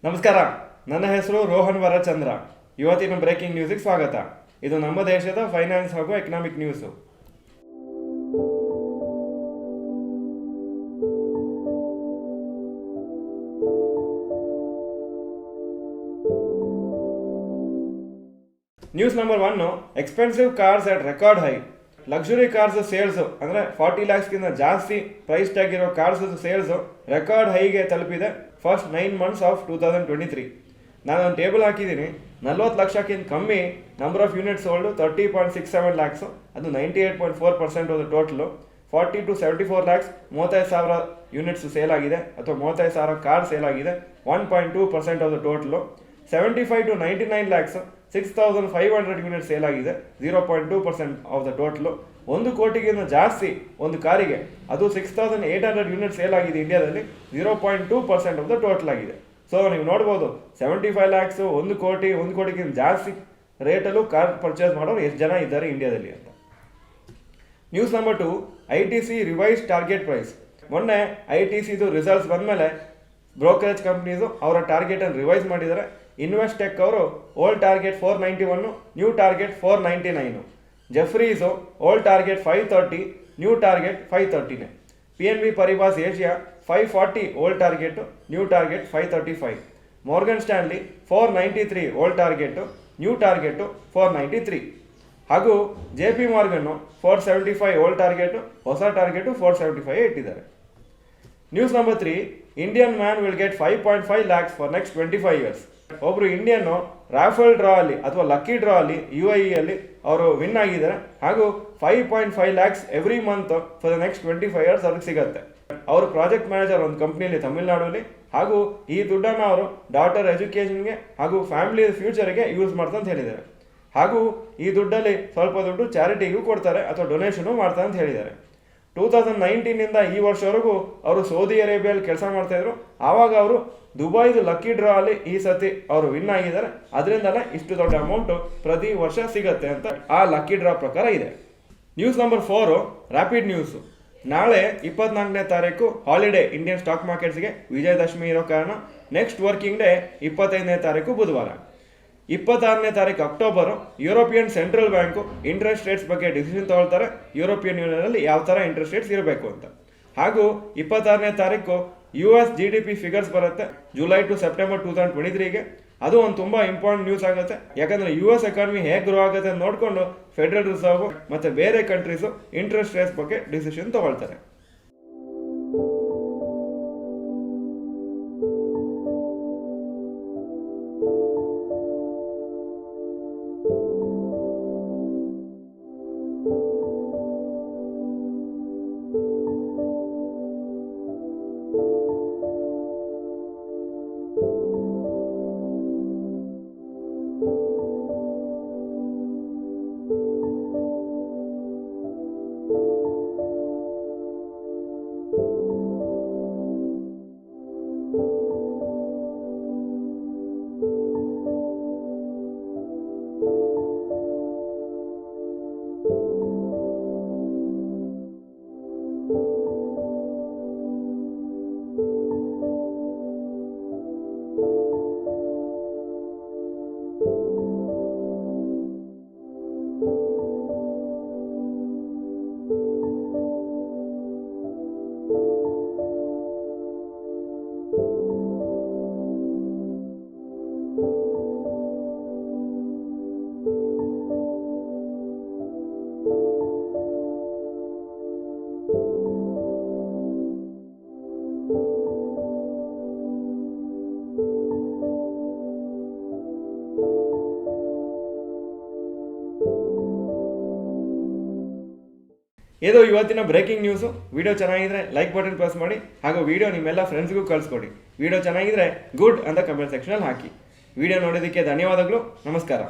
ನಮಸ್ಕಾರ, ನನ್ನ ಹೆಸರು ರೋಹನ್ ವರಚಂದ್ರ. ಇವತ್ತಿನ ಬ್ರೇಕಿಂಗ್ ನ್ಯೂಸ್ಗೆ ಸ್ವಾಗತ. ಇದು ನಮ್ಮ ದೇಶದ ಫೈನಾನ್ಸ್ ಹಾಗೂ economic news. News number 1, expensive cars at record high. Luxury cars sales ಅಂದರೆ 40 lakhsಗಿಂತ ಜಾಸ್ತಿ ಪ್ರೈಸ್ ಟ್ಯಾಗ್ ಇರೋ ಕಾರ್ಸ್ ಸೇಲ್ಸ್ ರೆಕಾರ್ಡ್ ಹೈಗೆ ತಲುಪಿದೆ ಫಸ್ಟ್ 9 months ಆಫ್ 2023. ನಾನೊಂದು ಟೇಬಲ್ ಹಾಕಿದ್ದೀನಿ. 40 ಲಕ್ಷಕ್ಕಿಂತ ಕಮ್ಮಿ number of units sold 30.67 lakhs, ಅದು 98.4% of the total. 40 to 74 lakhs 35,000 units sale ಆಗಿದೆ ಅಥವಾ 35,000 ಕಾರ್ ಸೇಲ್ ಆಗಿದೆ, 1.2% of the total. 75 to 99 lakhs 6,500 unit sale ಆಗಿದೆ, 0.2% ಆಫ್ ದ ಟೋಟಲು. 1 ಕೋಟಿಗಿಂತ ಜಾಸ್ತಿ ಒಂದು ಕಾರಿಗೆ, ಅದು 6,800 ಯೂನಿಟ್ ಸೇಲ್ ಆಗಿದೆ ಇಂಡಿಯಾದಲ್ಲಿ, 0.2% ಆಫ್ ದ ಟೋಟಲ್ ಆಗಿದೆ. ಸೊ ನೀವು ನೋಡ್ಬೋದು 75 lakhs, 1 ಕೋಟಿ, 1 ಕೋಟಿಗಿಂತ ಜಾಸ್ತಿ ರೇಟಲ್ಲೂ ಕಾರ್ ಪರ್ಚೇಸ್ ಮಾಡೋರು ಎಷ್ಟು ಜನ ಇದ್ದಾರೆ ಇಂಡಿಯಾದಲ್ಲಿ ಅಂತ. News number 2, ITC revise target price. ಮೊನ್ನೆ ITCದು ರಿಸಲ್ಟ್ಸ್ ಬಂದಮೇಲೆ ಬ್ರೋಕರೇಜ್ ಕಂಪ್ನೀಸು ಅವರ ಟಾರ್ಗೆಟನ್ನು ರಿವೈಸ್ ಮಾಡಿದ್ದಾರೆ. ಇನ್ವೆಸ್ಟೆಕ್ ಅವರು old target 491, new target 499. Jefferies old target 530, new target 530. PNB Paribas Asia 540 old target, new target 535. Morgan Stanley 493 old target, new target 493. ಹಾಗೂ JP Morgan 475 old target, ಹೊಸ target 475 ಇಟ್ಟಿದ್ದಾರೆ. News number 3, Indian man will get 5.5 lakhs for next 25 years. ಒಬ್ಬರು Indian Rafael draw ಅಲ್ಲಿ ಅಥವಾ lucky draw ಅಲ್ಲಿ UAE ಅಲ್ಲಿ ಅವರು win ಆಗಿದ್ದಾರೆ. ಹಾಗೂ 5.5 lakhs every month for the next 25 years ಅವ್ರಿಗೆ ಸಿಗುತ್ತೆ. ಅವರು ಪ್ರಾಜೆಕ್ಟ್ ಮ್ಯಾನೇಜರ್ ಒಂದು ಕಂಪ್ನಿಯಲ್ಲಿ ತಮಿಳ್ನಾಡಲ್ಲಿ. ಹಾಗೂ ಈ ದುಡ್ಡನ್ನು ಅವರು ಡಾಟರ್ ಎಜುಕೇಷನ್ಗೆ ಹಾಗೂ ಫ್ಯಾಮಿಲಿ ಫ್ಯೂಚರ್ಗೆ ಯೂಸ್ ಮಾಡ್ತಾ ಅಂತ ಹೇಳಿದ್ದಾರೆ. ಹಾಗೂ ಈ ದುಡ್ಡಲ್ಲಿ ಸ್ವಲ್ಪ ದುಡ್ಡು ಚಾರಿಟಿಗೂ ಕೊಡ್ತಾರೆ ಅಥವಾ ಡೊನೇಷನು ಮಾಡ್ತಾರೆ ಅಂತ ಹೇಳಿದ್ದಾರೆ. 2019 ಈ ವರ್ಷವರೆಗೂ ಅವರು ಸೌದಿ ಅರೇಬಿಯಲ್ಲಿ ಕೆಲಸ ಮಾಡ್ತಾಯಿದ್ರು. ಆವಾಗ ಅವರು ದುಬೈದು ಲಕ್ಕಿ ಡ್ರಾ ಅಲ್ಲಿ ಈ ಸತಿ ಅವರು ವಿನ್ ಆಗಿದ್ದಾರೆ. ಅದರಿಂದಲೇ ಇಷ್ಟು ದೊಡ್ಡ ಅಮೌಂಟು ಪ್ರತಿ ವರ್ಷ ಸಿಗತ್ತೆ ಅಂತ ಆ ಲಕ್ಕಿ ಡ್ರಾ ಪ್ರಕಾರ ಇದೆ. News number 4, rapid news. ನಾಳೆ 24ನೇ ತಾರೀಕು ಹಾಲಿಡೇ ಇಂಡಿಯನ್ ಸ್ಟಾಕ್ ಮಾರ್ಕೆಟ್ಸ್ಗೆ, ವಿಜಯದಶಮಿ ಇರೋ ಕಾರಣ. ನೆಕ್ಸ್ಟ್ ವರ್ಕಿಂಗ್ ಡೇ 25ನೇ ತಾರೀಕು ಬುಧವಾರ. 26ನೇ ತಾರೀಕು October European central bank interest rates ಬಗ್ಗೆ ಡಿಸಿಷನ್ ತಗೊಳ್ತಾರೆ, ಯುರೋಪಿಯನ್ ಯೂನಿಯನಲ್ಲಿ ಯಾವ ಥರ ಇಂಟ್ರೆಸ್ಟ್ ರೇಟ್ಸ್ ಇರಬೇಕು ಅಂತ. ಹಾಗೂ 26ನೇ ತಾರೀಕು US GDP ಫಿಗರ್ಸ್ ಬರುತ್ತೆ ಜುಲೈ ಟು ಸೆಪ್ಟೆಂಬರ್ 2023ಗೆ. ಅದು ಒಂದು ತುಂಬ ಇಂಪಾರ್ಟೆಂಟ್ ನ್ಯೂಸ್ ಆಗುತ್ತೆ. ಯಾಕಂದರೆ US ಎಕಾನಮಿ ಹೇಗೆ ಗ್ರೋ ಆಗುತ್ತೆ ಅಂತ ನೋಡಿಕೊಂಡು ಫೆಡರಲ್ ರಿಸರ್ವ್ ಮತ್ತು ಬೇರೆ ಕಂಟ್ರೀಸು ಇಂಟ್ರೆಸ್ಟ್ ರೇಟ್ಸ್ ಬಗ್ಗೆ ಡಿಸಿಷನ್ ತಗೊಳ್ತಾರೆ. ಇದು ಇವತ್ತಿನ ಬ್ರೇಕಿಂಗ್ ನ್ಯೂಸು. ವಿಡಿಯೋ ಚೆನ್ನಾಗಿದ್ರೆ ಲೈಕ್ ಬಟನ್ ಪ್ರೆಸ್ ಮಾಡಿ, ಹಾಗೂ ವಿಡಿಯೋ ನಿಮ್ಮೆಲ್ಲ ಫ್ರೆಂಡ್ಸ್ಗೂ ಕಳಿಸ್ಕೊಡಿ. ವಿಡಿಯೋ ಚೆನ್ನಾಗಿದ್ರೆ ಗುಡ್ ಅಂತ ಕಮೆಂಟ್ ಸೆಕ್ಷನಲ್ಲಿ ಹಾಕಿ. ವಿಡಿಯೋ ನೋಡೋದಕ್ಕೆ ಧನ್ಯವಾದಗಳು. ನಮಸ್ಕಾರ.